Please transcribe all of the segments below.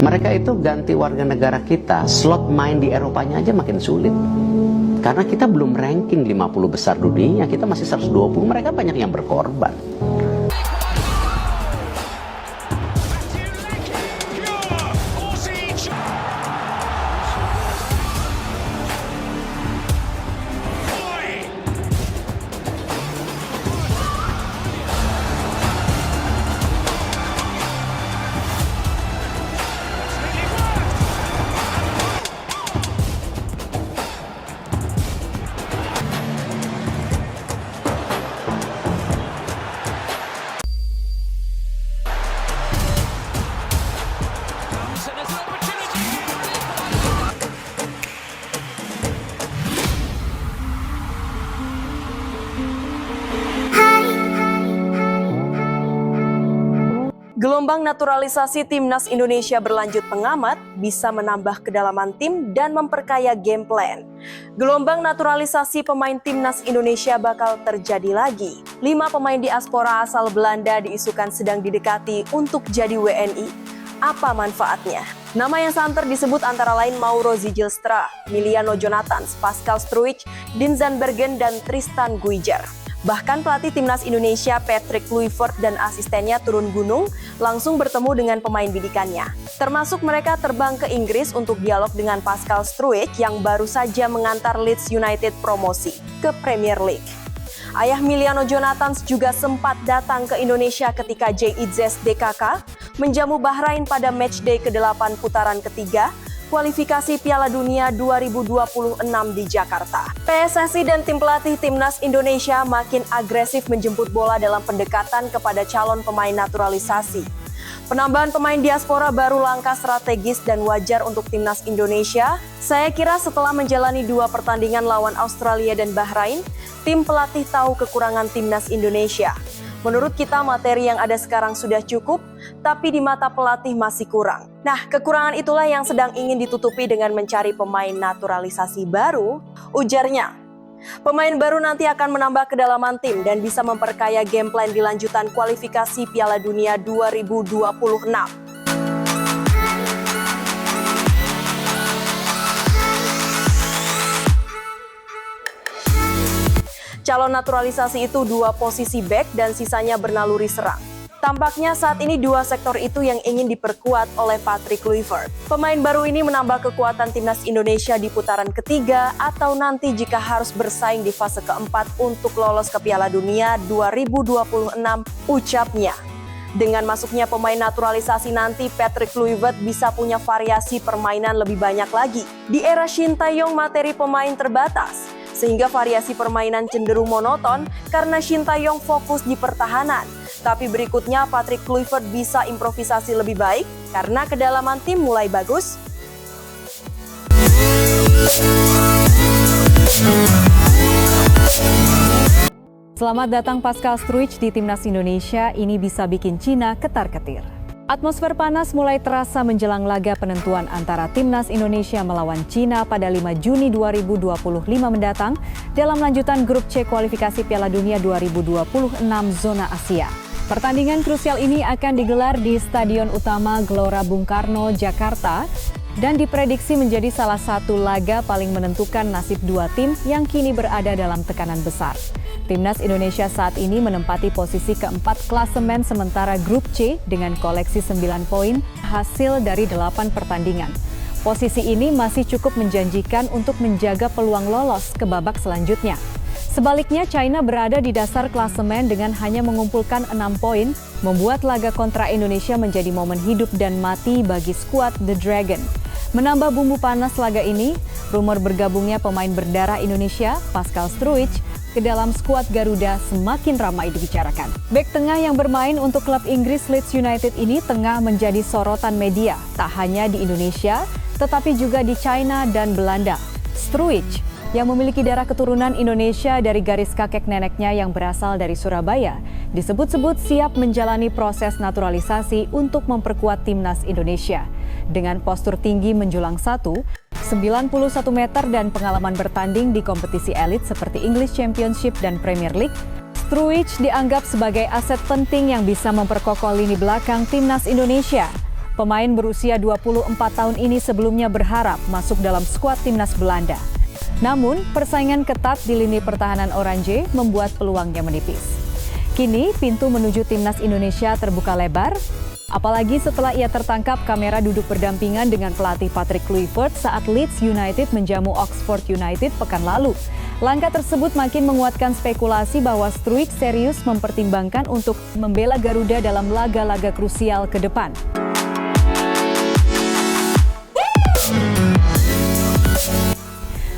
Mereka itu ganti warga negara kita, slot main di Eropanya aja makin sulit. Karena kita belum ranking 50 besar dunia, kita masih 120, mereka banyak yang berkorban. Gelombang naturalisasi timnas Indonesia berlanjut pengamat bisa menambah kedalaman tim dan memperkaya game plan. Gelombang naturalisasi pemain timnas Indonesia bakal terjadi lagi. 5 pemain diaspora asal Belanda diisukan sedang didekati untuk jadi WNI. Apa manfaatnya? Nama yang santer disebut antara lain Mauro Zijlstra, Miliano Jonathans, Pascal Struijk, Dean Zandbergen, dan Tristan Guijar. Bahkan pelatih timnas Indonesia Patrick Kluivert dan asistennya turun gunung langsung bertemu dengan pemain bidikannya. Termasuk mereka terbang ke Inggris untuk dialog dengan Pascal Struijk yang baru saja mengantar Leeds United promosi ke Premier League. Ayah Miliano Jonathans juga sempat datang ke Indonesia ketika JIZ DKK menjamu Bahrain pada matchday ke-8 putaran ketiga kualifikasi Piala Dunia 2026 di Jakarta. PSSI dan tim pelatih timnas Indonesia makin agresif menjemput bola dalam pendekatan kepada calon pemain naturalisasi. Penambahan pemain diaspora baru langkah strategis dan wajar untuk timnas Indonesia. Saya kira setelah menjalani 2 pertandingan lawan Australia dan Bahrain, tim pelatih tahu kekurangan timnas Indonesia. Menurut kita materi yang ada sekarang sudah cukup, tapi di mata pelatih masih kurang. Nah, kekurangan itulah yang sedang ingin ditutupi dengan mencari pemain naturalisasi baru, ujarnya. Pemain baru nanti akan menambah kedalaman tim dan bisa memperkaya game plan di lanjutan kualifikasi Piala Dunia 2026. Calon naturalisasi itu 2 posisi bek dan sisanya bernaluri serang. Tampaknya saat ini 2 sektor itu yang ingin diperkuat oleh Patrick Kluivert. Pemain baru ini menambah kekuatan timnas Indonesia di putaran ketiga atau nanti jika harus bersaing di fase keempat untuk lolos ke Piala Dunia 2026, ucapnya. Dengan masuknya pemain naturalisasi nanti, Patrick Kluivert bisa punya variasi permainan lebih banyak lagi. Di era Shin Tae-yong materi pemain terbatas, sehingga variasi permainan cenderung monoton karena Shin Tae-yong fokus di pertahanan. Tapi berikutnya Patrick Kluivert bisa improvisasi lebih baik karena kedalaman tim mulai bagus. Selamat datang Pascal Struijk di Timnas Indonesia, ini bisa bikin Cina ketar-ketir. Atmosfer panas mulai terasa menjelang laga penentuan antara Timnas Indonesia melawan Cina pada 5 Juni 2025 mendatang dalam lanjutan grup C kualifikasi Piala Dunia 2026 zona Asia. Pertandingan krusial ini akan digelar di Stadion Utama Gelora Bung Karno, Jakarta dan diprediksi menjadi salah satu laga paling menentukan nasib 2 tim yang kini berada dalam tekanan besar. Timnas Indonesia saat ini menempati posisi keempat klasemen sementara grup C dengan koleksi 9 poin hasil dari 8 pertandingan. Posisi ini masih cukup menjanjikan untuk menjaga peluang lolos ke babak selanjutnya. Sebaliknya, China berada di dasar klasemen dengan hanya mengumpulkan 6 poin, membuat laga kontra Indonesia menjadi momen hidup dan mati bagi skuad The Dragon. Menambah bumbu panas laga ini, rumor bergabungnya pemain berdarah Indonesia, Pascal Struijk, ke dalam skuad Garuda semakin ramai dibicarakan. Bek tengah yang bermain untuk klub Inggris Leeds United ini tengah menjadi sorotan media, tak hanya di Indonesia, tetapi juga di China dan Belanda. Struijk, yang memiliki darah keturunan Indonesia dari garis kakek neneknya yang berasal dari Surabaya, disebut-sebut siap menjalani proses naturalisasi untuk memperkuat timnas Indonesia. Dengan postur tinggi menjulang 91 meter dan pengalaman bertanding di kompetisi elit seperti English Championship dan Premier League, Struijk dianggap sebagai aset penting yang bisa memperkokoh lini belakang timnas Indonesia. Pemain berusia 24 tahun ini sebelumnya berharap masuk dalam skuad timnas Belanda. Namun, persaingan ketat di lini pertahanan Oranje membuat peluangnya menipis. Kini, pintu menuju timnas Indonesia terbuka lebar, apalagi setelah ia tertangkap kamera duduk berdampingan dengan pelatih Patrick Kluivert saat Leeds United menjamu Oxford United pekan lalu. Langkah tersebut makin menguatkan spekulasi bahwa Struijk serius mempertimbangkan untuk membela Garuda dalam laga-laga krusial ke depan.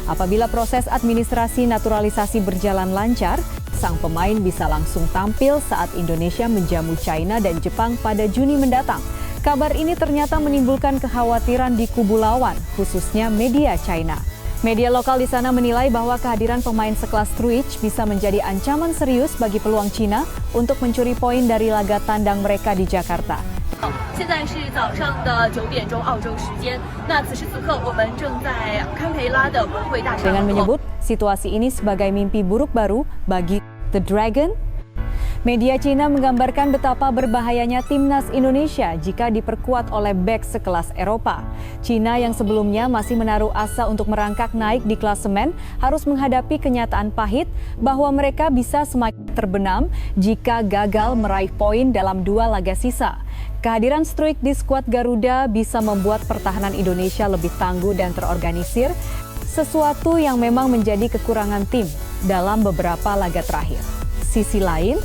Apabila proses administrasi naturalisasi berjalan lancar, sang pemain bisa langsung tampil saat Indonesia menjamu China dan Jepang pada Juni mendatang. Kabar ini ternyata menimbulkan kekhawatiran di kubu lawan, khususnya media China. Media lokal di sana menilai bahwa kehadiran pemain sekelas Struijk bisa menjadi ancaman serius bagi peluang China untuk mencuri poin dari laga tandang mereka di Jakarta. 现在是早上的9点钟澳洲时间。那此时此刻，我们正在堪培拉的国会大厦。 Dengan menyebut situasi ini sebagai mimpi buruk baru bagi The Dragon, media Cina menggambarkan betapa berbahayanya timnas Indonesia jika diperkuat oleh bek sekelas Eropa. Cina yang sebelumnya masih menaruh asa untuk merangkak naik di klasemen harus menghadapi kenyataan pahit bahwa mereka bisa semakin terbenam jika gagal meraih poin dalam 2 laga sisa. Kehadiran Struijk di skuad Garuda bisa membuat pertahanan Indonesia lebih tangguh dan terorganisir, sesuatu yang memang menjadi kekurangan tim dalam beberapa laga terakhir. Sisi lain,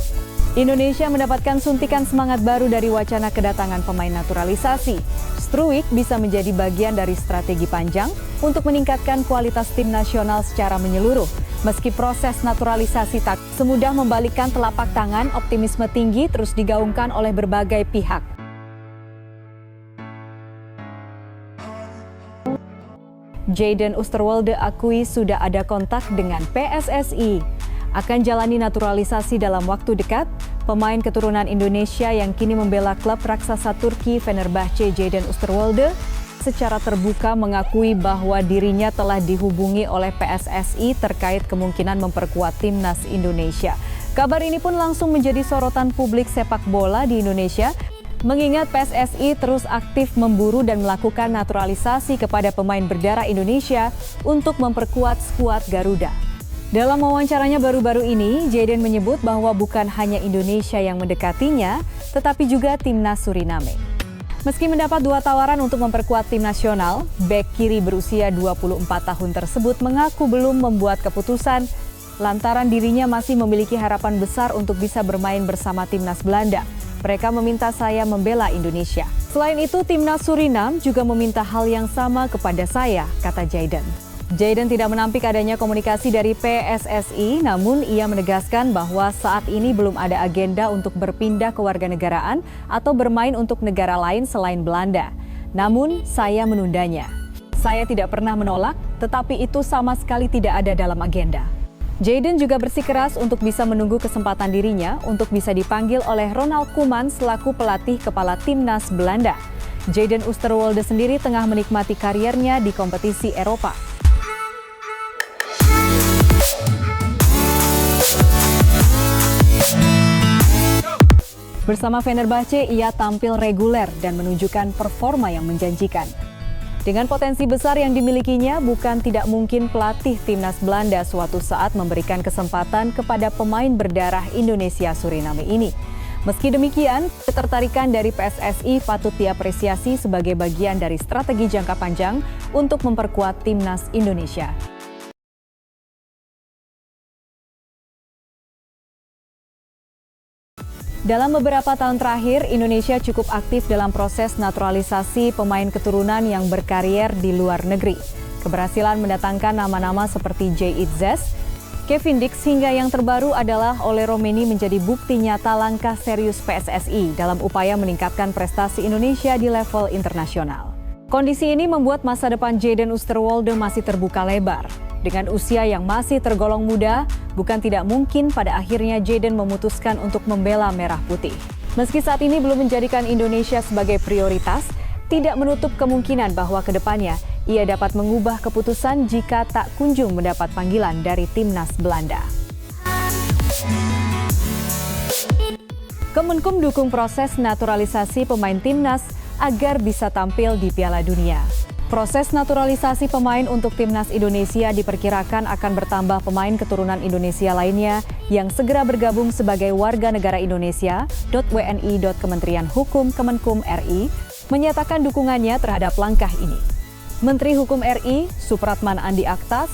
Indonesia mendapatkan suntikan semangat baru dari wacana kedatangan pemain naturalisasi. Struijk bisa menjadi bagian dari strategi panjang untuk meningkatkan kualitas tim nasional secara menyeluruh. Meski proses naturalisasi tak semudah membalikkan telapak tangan, optimisme tinggi terus digaungkan oleh berbagai pihak. Jayden Oosterwolde akui sudah ada kontak dengan PSSI. Akan jalani naturalisasi dalam waktu dekat, pemain keturunan Indonesia yang kini membela klub raksasa Turki Fenerbahce Jayden Oosterwolde secara terbuka mengakui bahwa dirinya telah dihubungi oleh PSSI terkait kemungkinan memperkuat timnas Indonesia. Kabar ini pun langsung menjadi sorotan publik sepak bola di Indonesia, mengingat PSSI terus aktif memburu dan melakukan naturalisasi kepada pemain berdarah Indonesia untuk memperkuat skuad Garuda. Dalam wawancaranya baru-baru ini, Jayden menyebut bahwa bukan hanya Indonesia yang mendekatinya, tetapi juga timnas Suriname. Meski mendapat 2 tawaran untuk memperkuat tim nasional, bek kiri berusia 24 tahun tersebut mengaku belum membuat keputusan lantaran dirinya masih memiliki harapan besar untuk bisa bermain bersama timnas Belanda. Mereka meminta saya membela Indonesia. Selain itu, timnas Suriname juga meminta hal yang sama kepada saya, kata Jayden. Jayden tidak menampik adanya komunikasi dari PSSI, namun ia menegaskan bahwa saat ini belum ada agenda untuk berpindah kewarganegaraan atau bermain untuk negara lain selain Belanda. Namun, saya menundanya. Saya tidak pernah menolak, tetapi itu sama sekali tidak ada dalam agenda. Jayden juga bersikeras untuk bisa menunggu kesempatan dirinya untuk bisa dipanggil oleh Ronald Koeman selaku pelatih kepala timnas Belanda. Jayden Oosterwolde sendiri tengah menikmati kariernya di kompetisi Eropa. Bersama Fenerbahce, ia tampil reguler dan menunjukkan performa yang menjanjikan. Dengan potensi besar yang dimilikinya, bukan tidak mungkin pelatih timnas Belanda suatu saat memberikan kesempatan kepada pemain berdarah Indonesia Suriname ini. Meski demikian, ketertarikan dari PSSI patut diapresiasi sebagai bagian dari strategi jangka panjang untuk memperkuat timnas Indonesia. Dalam beberapa tahun terakhir, Indonesia cukup aktif dalam proses naturalisasi pemain keturunan yang berkarier di luar negeri. Keberhasilan mendatangkan nama-nama seperti Jay Itzes, Kevin Dix hingga yang terbaru adalah Ole Romeni menjadi bukti nyata langkah serius PSSI dalam upaya meningkatkan prestasi Indonesia di level internasional. Kondisi ini membuat masa depan Jayden Oosterwolde masih terbuka lebar. Dengan usia yang masih tergolong muda, bukan tidak mungkin pada akhirnya Jayden memutuskan untuk membela Merah Putih. Meski saat ini belum menjadikan Indonesia sebagai prioritas, tidak menutup kemungkinan bahwa ke depannya ia dapat mengubah keputusan jika tak kunjung mendapat panggilan dari timnas Belanda. Kemenkum dukung proses naturalisasi pemain timnas agar bisa tampil di Piala Dunia. Proses naturalisasi pemain untuk timnas Indonesia diperkirakan akan bertambah pemain keturunan Indonesia lainnya yang segera bergabung sebagai warga negara Indonesia. WNI. Kementerian Hukum Kemenkum RI menyatakan dukungannya terhadap langkah ini. Menteri Hukum RI, Supratman Andi Aktas,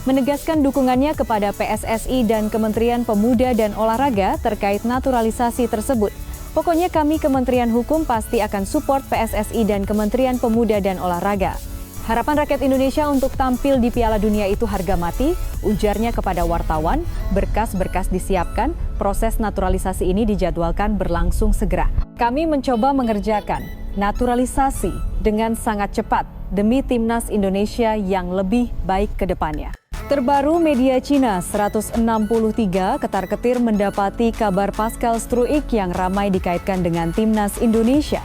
menegaskan dukungannya kepada PSSI dan Kementerian Pemuda dan Olahraga terkait naturalisasi tersebut. Pokoknya kami Kementerian Hukum pasti akan support PSSI dan Kementerian Pemuda dan Olahraga. Harapan rakyat Indonesia untuk tampil di Piala Dunia itu harga mati, ujarnya kepada wartawan. Berkas-berkas disiapkan, proses naturalisasi ini dijadwalkan berlangsung segera. Kami mencoba mengerjakan naturalisasi dengan sangat cepat demi timnas Indonesia yang lebih baik ke depannya. Terbaru, media Cina 163 ketar-ketir mendapati kabar Pascal Struijk yang ramai dikaitkan dengan timnas Indonesia.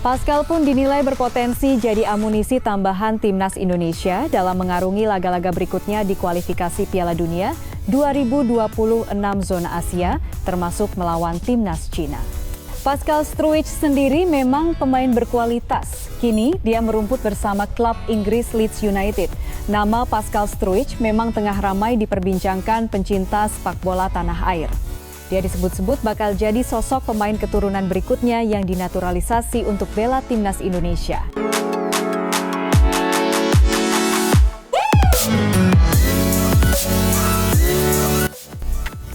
Pascal pun dinilai berpotensi jadi amunisi tambahan timnas Indonesia dalam mengarungi laga-laga berikutnya di kualifikasi Piala Dunia 2026 zona Asia, termasuk melawan timnas Cina. Pascal Struijk sendiri memang pemain berkualitas. Kini dia merumput bersama klub Inggris Leeds United. Nama Pascal Struijk memang tengah ramai diperbincangkan pencinta sepak bola tanah air. Dia disebut-sebut bakal jadi sosok pemain keturunan berikutnya yang dinaturalisasi untuk bela timnas Indonesia.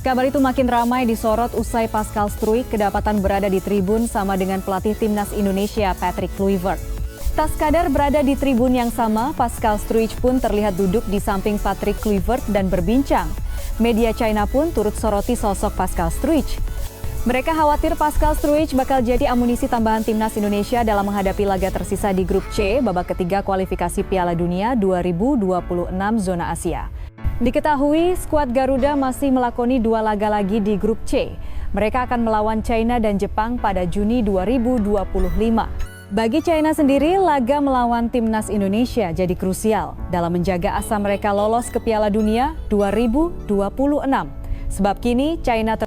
Kabar itu makin ramai disorot usai Pascal Struijk kedapatan berada di tribun sama dengan pelatih timnas Indonesia Patrick Kluivert. Tak sekadar berada di tribun yang sama, Pascal Struijk pun terlihat duduk di samping Patrick Kluivert dan berbincang. Media China pun turut soroti sosok Pascal Struijk. Mereka khawatir Pascal Struijk bakal jadi amunisi tambahan timnas Indonesia dalam menghadapi laga tersisa di grup C babak ketiga kualifikasi Piala Dunia 2026 zona Asia. Diketahui skuad Garuda masih melakoni 2 laga lagi di grup C. Mereka akan melawan China dan Jepang pada Juni 2025. Bagi China sendiri, laga melawan timnas Indonesia jadi krusial dalam menjaga asa mereka lolos ke Piala Dunia 2026. Sebab kini China 3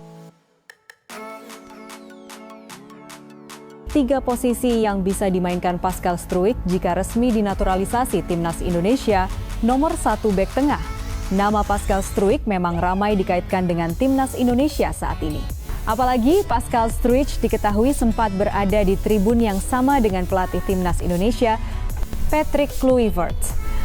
posisi yang bisa dimainkan Pascal Struijk jika resmi dinaturalisasi timnas Indonesia. Nomor 1, bek tengah. Nama Pascal Struijk memang ramai dikaitkan dengan timnas Indonesia saat ini. Apalagi Pascal Struijk diketahui sempat berada di tribun yang sama dengan pelatih timnas Indonesia, Patrick Kluivert.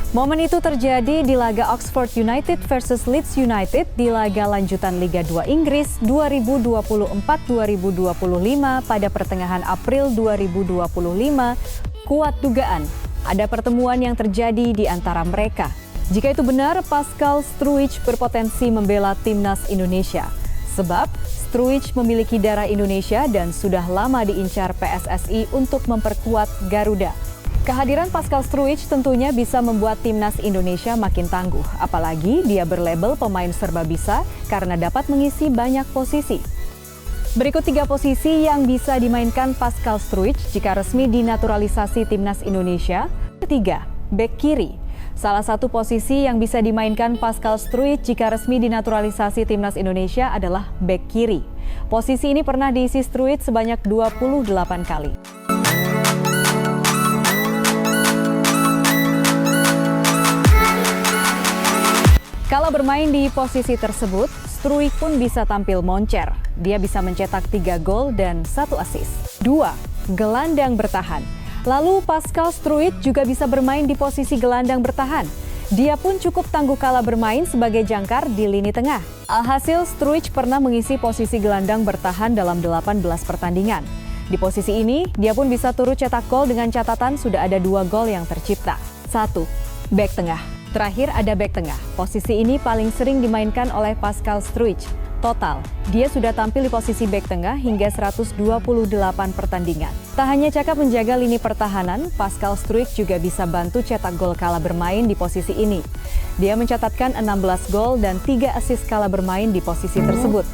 Momen itu terjadi di laga Oxford United versus Leeds United di laga lanjutan Liga 2 Inggris 2024-2025 pada pertengahan April 2025. Kuat dugaan ada pertemuan yang terjadi di antara mereka. Jika itu benar, Pascal Struijk berpotensi membela timnas Indonesia. Sebab Struijk memiliki darah Indonesia dan sudah lama diincar PSSI untuk memperkuat Garuda. Kehadiran Pascal Struijk tentunya bisa membuat timnas Indonesia makin tangguh. Apalagi dia berlabel pemain serba bisa karena dapat mengisi banyak posisi. Berikut 3 posisi yang bisa dimainkan Pascal Struijk jika resmi dinaturalisasi timnas Indonesia. Ketiga, bek kiri. Salah satu posisi yang bisa dimainkan Pascal Struijk jika resmi dinaturalisasi timnas Indonesia adalah bek kiri. Posisi ini pernah diisi Struijk sebanyak 28 kali. Kalau bermain di posisi tersebut, Struijk pun bisa tampil moncer. Dia bisa mencetak 3 gol dan 1 assist. 2. Gelandang bertahan. Lalu Pascal Struijk juga bisa bermain di posisi gelandang bertahan. Dia pun cukup tangguh kala bermain sebagai jangkar di lini tengah. Alhasil Struijk pernah mengisi posisi gelandang bertahan dalam 18 pertandingan. Di posisi ini, dia pun bisa turut cetak gol dengan catatan sudah ada 2 gol yang tercipta. 1. Bek tengah. Terakhir ada bek tengah. Posisi ini paling sering dimainkan oleh Pascal Struijk. Total, dia sudah tampil di posisi bek tengah hingga 128 pertandingan. Tak hanya cakap menjaga lini pertahanan, Pascal Struijk juga bisa bantu cetak gol kala bermain di posisi ini. Dia mencatatkan 16 gol dan 3 assist kala bermain di posisi tersebut.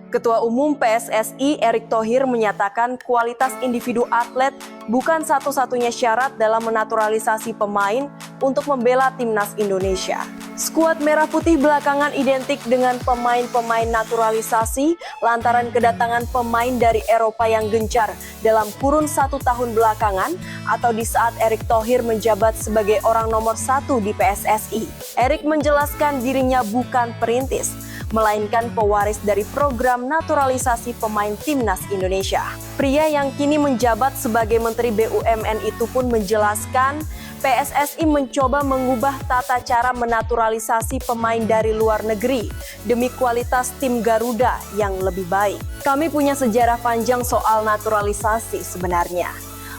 Ketua Umum PSSI Erick Thohir menyatakan kualitas individu atlet bukan satu-satunya syarat dalam menaturalisasi pemain untuk membela timnas Indonesia. Skuad Merah Putih belakangan identik dengan pemain-pemain naturalisasi lantaran kedatangan pemain dari Eropa yang gencar dalam kurun 1 tahun belakangan atau di saat Erick Thohir menjabat sebagai orang nomor 1 di PSSI. Erick menjelaskan dirinya bukan perintis, melainkan pewaris dari program naturalisasi pemain timnas Indonesia. Pria yang kini menjabat sebagai Menteri BUMN itu pun menjelaskan PSSI mencoba mengubah tata cara menaturalisasi pemain dari luar negeri demi kualitas tim Garuda yang lebih baik. Kami punya sejarah panjang soal naturalisasi sebenarnya.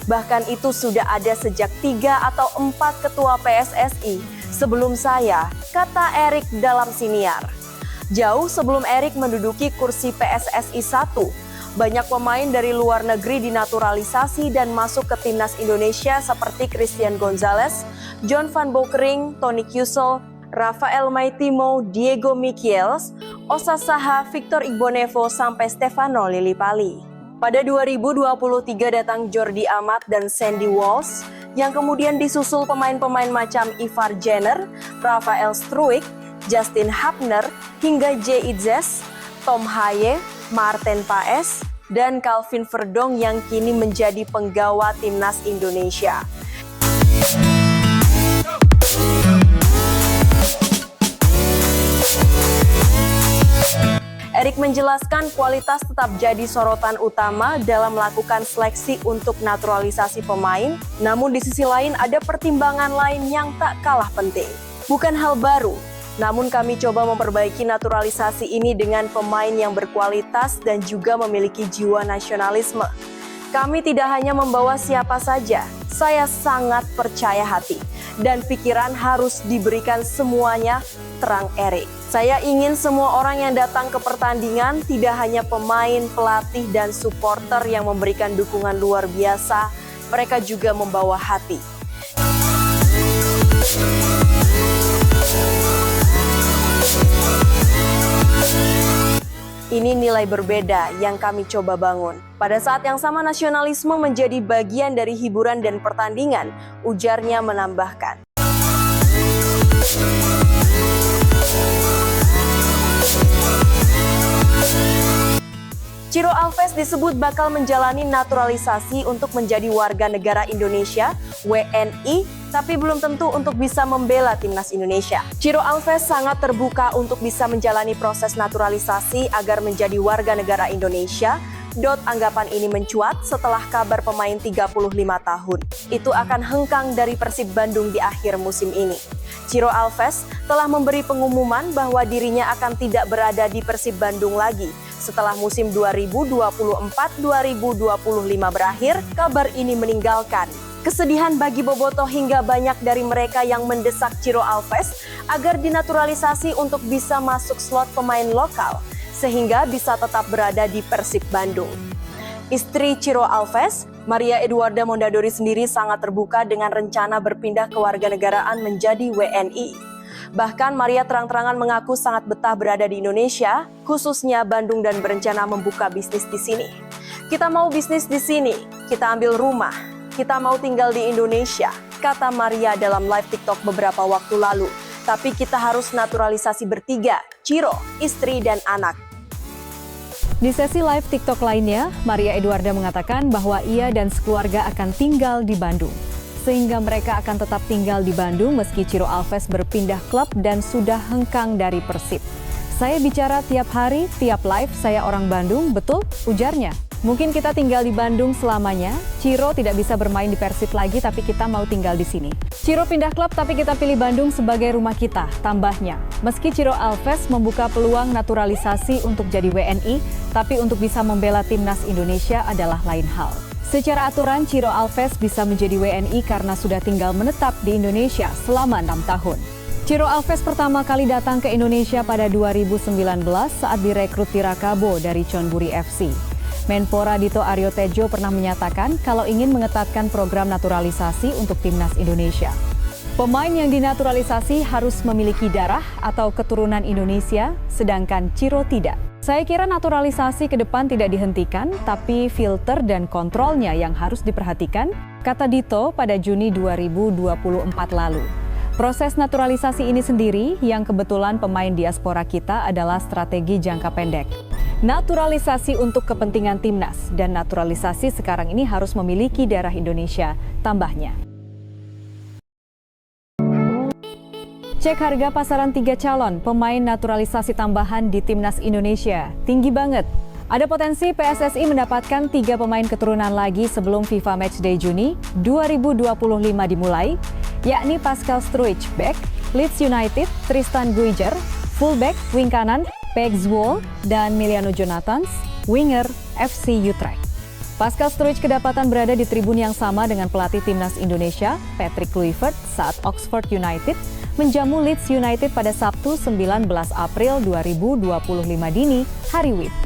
Bahkan itu sudah ada sejak 3 atau 4 ketua PSSI sebelum saya, kata Erick dalam siniar. Jauh sebelum Erick menduduki kursi PSSI 1, banyak pemain dari luar negeri dinaturalisasi dan masuk ke timnas Indonesia seperti Christian Gonzalez, John van Bokering, Tony Kusel, Rafael Maitimo, Diego Michels, Osa Saha, Victor Igbonevo, sampai Stefano Lillipali. Pada 2023 datang Jordi Amat dan Sandy Walsh, yang kemudian disusul pemain-pemain macam Ivar Jenner, Rafael Struijk, Justin Hapner, hingga Jay Itzes, Tom Haye, Martin Paes, dan Calvin Verdong yang kini menjadi penggawa timnas Indonesia. Erick menjelaskan kualitas tetap jadi sorotan utama dalam melakukan seleksi untuk naturalisasi pemain, namun di sisi lain ada pertimbangan lain yang tak kalah penting. Bukan hal baru, namun kami coba memperbaiki naturalisasi ini dengan pemain yang berkualitas dan juga memiliki jiwa nasionalisme. Kami tidak hanya membawa siapa saja, saya sangat percaya hati dan pikiran harus diberikan semuanya, terang Erick. Saya ingin semua orang yang datang ke pertandingan tidak hanya pemain, pelatih, dan supporter yang memberikan dukungan luar biasa, mereka juga membawa hati. Ini nilai berbeda yang kami coba bangun. Pada saat yang sama nasionalisme menjadi bagian dari hiburan dan pertandingan, ujarnya menambahkan. Ciro Alves disebut bakal menjalani naturalisasi untuk menjadi warga negara Indonesia, WNI, tapi belum tentu untuk bisa membela timnas Indonesia. Ciro Alves sangat terbuka untuk bisa menjalani proses naturalisasi agar menjadi warga negara Indonesia. Anggapan ini mencuat setelah kabar pemain 35 tahun itu akan hengkang dari Persib Bandung di akhir musim ini. Ciro Alves telah memberi pengumuman bahwa dirinya akan tidak berada di Persib Bandung lagi. Setelah musim 2024-2025 berakhir, kabar ini meninggalkan kesedihan bagi bobotoh hingga banyak dari mereka yang mendesak Ciro Alves agar dinaturalisasi untuk bisa masuk slot pemain lokal, sehingga bisa tetap berada di Persib Bandung. Istri Ciro Alves, Maria Eduarda Mondadori sendiri sangat terbuka dengan rencana berpindah kewarganegaraan menjadi WNI. Bahkan Maria terang-terangan mengaku sangat betah berada di Indonesia, khususnya Bandung, dan berencana membuka bisnis di sini. Kita mau bisnis di sini, kita ambil rumah, kita mau tinggal di Indonesia, kata Maria dalam live TikTok beberapa waktu lalu. Tapi kita harus naturalisasi bertiga, Ciro, istri, dan anak. Di sesi live TikTok lainnya, Maria Eduarda mengatakan bahwa ia dan sekeluarga akan tinggal di Bandung. Sehingga mereka akan tetap tinggal di Bandung meski Ciro Alves berpindah klub dan sudah hengkang dari Persib. Saya bicara tiap hari, tiap live, saya orang Bandung, betul? Ujarnya. Mungkin kita tinggal di Bandung selamanya, Ciro tidak bisa bermain di Persib lagi tapi kita mau tinggal di sini. Ciro pindah klub tapi kita pilih Bandung sebagai rumah kita, tambahnya. Meski Ciro Alves membuka peluang naturalisasi untuk jadi WNI, tapi untuk bisa membela timnas Indonesia adalah lain hal. Secara aturan, Ciro Alves bisa menjadi WNI karena sudah tinggal menetap di Indonesia selama 6 tahun. Ciro Alves pertama kali datang ke Indonesia pada 2019 saat direkrut Tirakabo dari Chonburi FC. Menpora Dito Aryo Tejo pernah menyatakan kalau ingin mengetatkan program naturalisasi untuk timnas Indonesia. Pemain yang dinaturalisasi harus memiliki darah atau keturunan Indonesia, sedangkan Ciro tidak. Saya kira naturalisasi ke depan tidak dihentikan, tapi filter dan kontrolnya yang harus diperhatikan, kata Dito pada Juni 2024 lalu. Proses naturalisasi ini sendiri yang kebetulan pemain diaspora kita adalah strategi jangka pendek. Naturalisasi untuk kepentingan timnas dan naturalisasi sekarang ini harus memiliki darah Indonesia, tambahnya. Cek harga pasaran 3 calon pemain naturalisasi tambahan di timnas Indonesia. Tinggi banget. Ada potensi PSSI mendapatkan 3 pemain keturunan lagi sebelum FIFA Matchday Juni 2025 dimulai, yakni Pascal Struijk, back, Leeds United, Tristan Guijer, fullback, wing kanan, Peg Zwolle, dan Miliano Jonathans, winger FC Utrecht. Pascal Struijk kedapatan berada di tribun yang sama dengan pelatih timnas Indonesia, Patrick Kluivert, saat Oxford United menjamu Leeds United pada Sabtu 19 April 2025 dini hari WIB.